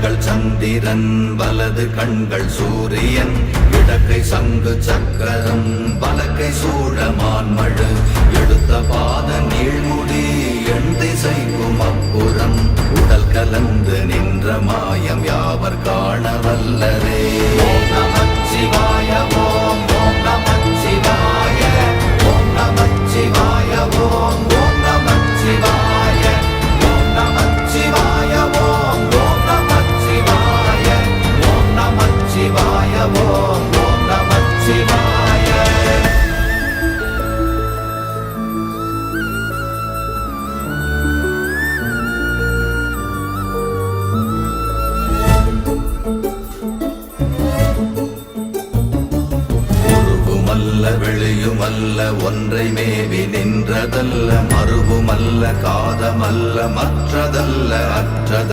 கண்கள் சந்திரன் வலது கண்கள் சூரியன் இடக்கை சங்கு சக்கரம் வலக்கை சூழமான்மழு எடுத்த பாத நீழ்முடி எண் திசைக்கும் அப்புறம் உடல் கலந்து நின்ற மாயம் யாவர் காண வல்லரே. ஓம் நமச்சிவாய ஓம் ஓம் நமச்சிவாய ஓம் நமச்சிவாய ஓம் ஓம் நமச்சிவாய ஓம் நமச்சிவாய ஓம் ஓம் நமச்சிவாய ஓம் நமச்சிவாய ஓம் ஓம் நமச்சிவாய. வெளியுமல்ல ஒன்றை மேவி நின்றதல்ல மறுவுமல்ல காதமல்ல மற்றதல்ல அற்றதல்ல